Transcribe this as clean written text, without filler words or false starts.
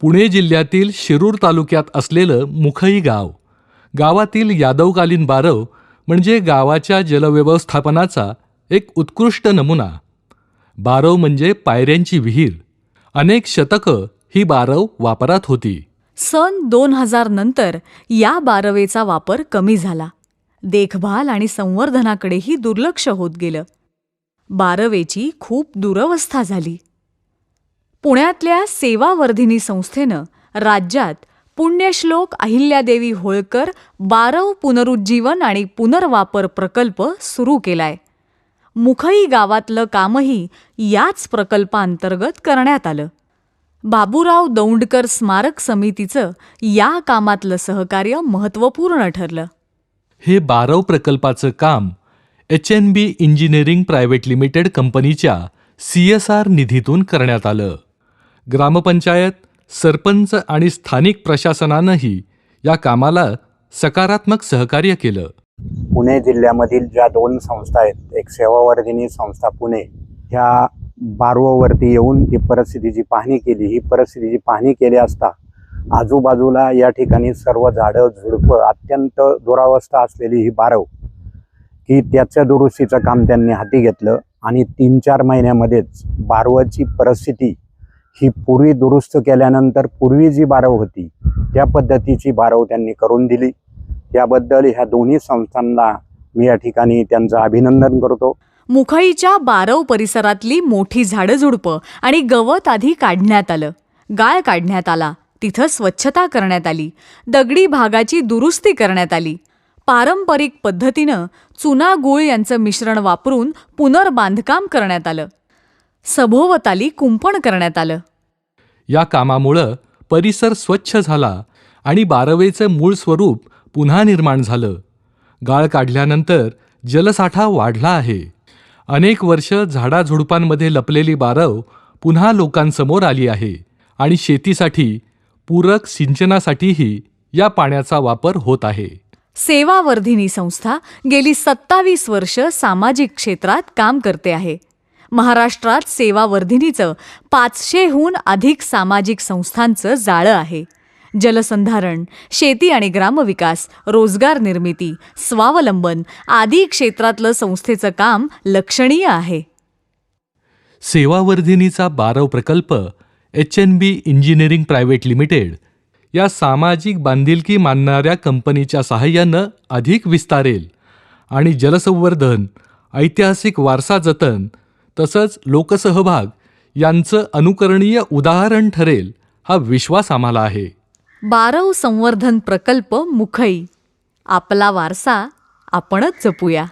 पुणे जिल्ह्यातील शिरूर तालुक्यात असलेलं मुखई गाव. गावातील यादवकालीन बारव म्हणजे गावाच्या जलव्यवस्थापनाचा एक उत्कृष्ट नमुना. बारव म्हणजे पायऱ्यांची विहीर. अनेक शतकं ही बारव वापरात होती. सन 2000 नंतर या बारवेचा वापर कमी झाला. देखभाल आणि संवर्धनाकडेही दुर्लक्ष होत गेलं. बारवेची खूप दुरवस्था झाली. पुण्यातल्या सेवावर्धिनी संस्थेनं राज्यात पुण्यश्लोक अहिल्यादेवी होळकर बारव पुनरुज्जीवन आणि पुनर्वापर प्रकल्प सुरू केलाय. मुखई गावातलं कामही याच प्रकल्पांतर्गत करण्यात आलं. बाबूराव दौंडकर स्मारक समितीचं या कामातलं सहकार्य महत्त्वपूर्ण ठरलं. हे बारव प्रकल्पाचं काम HNB इंजिनिअरिंग प्रायव्हेट लिमिटेड कंपनीच्या CSR निधीतून करण्यात आलं. ग्रामपंचायत, सरपंच आणि स्थानिक प्रशासनानंही या कामाला सकारात्मक सहकार्य केलं. पुणे जिल्ह्यामधील ज्या 2 संस्था आहेत, एक सेवावर्धिनी संस्था पुणे, ह्या बारवावरती येऊन ती परिस्थितीची पाहणी केली. ही परिस्थितीची पाहणी केली असता आजूबाजूला या ठिकाणी सर्व झाडं झुडपं, अत्यंत दुरावस्था असलेली ही बारव, की त्याच्या दुरुस्तीचं काम त्यांनी हाती घेतलं आणि 3-4 महिन्यामध्येच बारवाची परिस्थिती ही पूर्वी दुरुस्त केल्यानंतर पूर्वी जी बारव होती त्या पद्धतीची बारव त्यांनी करून दिली. त्याबद्दल ह्या दोन्ही संस्थांना मी या ठिकाणी त्यांचं अभिनंदन करतो. मुखईच्या बारव परिसरातली मोठी झाडझुडपं आणि गवत आधी काढण्यात आलं. गाळ काढण्यात आला. तिथं स्वच्छता करण्यात आली. दगडी भागाची दुरुस्ती करण्यात आली. पारंपरिक पद्धतीनं चुना गूळ यांचं मिश्रण वापरून पुनर्बांधकाम करण्यात आलं. सभोवताली कुंपण करण्यात आलं. या कामामुळं परिसर स्वच्छ झाला आणि बारवेचं मूळ स्वरूप पुन्हा निर्माण झालं. गाळ काढल्यानंतर जलसाठा वाढला आहे. अनेक वर्ष झाडाझुडपांमध्ये लपलेली बारव पुन्हा लोकांसमोर आली आहे आणि शेतीसाठी, पूरक सिंचनासाठीही या पाण्याचा वापर होत आहे. सेवावर्धिनी संस्था गेली 27 वर्ष सामाजिक क्षेत्रात काम करते आहे. महाराष्ट्रात सेवावर्धिनीचं 500हून अधिक सामाजिक संस्थांचं जाळं आहे. जलसंधारण, शेती आणि ग्रामविकास, रोजगार निर्मिती, स्वावलंबन आदी क्षेत्रातलं संस्थेचं काम लक्षणीय आहे. सेवावर्धिनीचा बारव प्रकल्प HNB इंजिनिअरिंग प्रायव्हेट लिमिटेड या सामाजिक बांधिलकी मानणाऱ्या कंपनीच्या सहाय्यानं अधिक विस्तारेल आणि जलसंवर्धन, ऐतिहासिक वारसा जतन तसंच लोकसहभाग यांचं अनुकरणीय उदाहरण ठरेल हा विश्वास आम्हाला आहे. बारव संवर्धन प्रकल्प मुखई. आपला वारसा आपणच जपूया.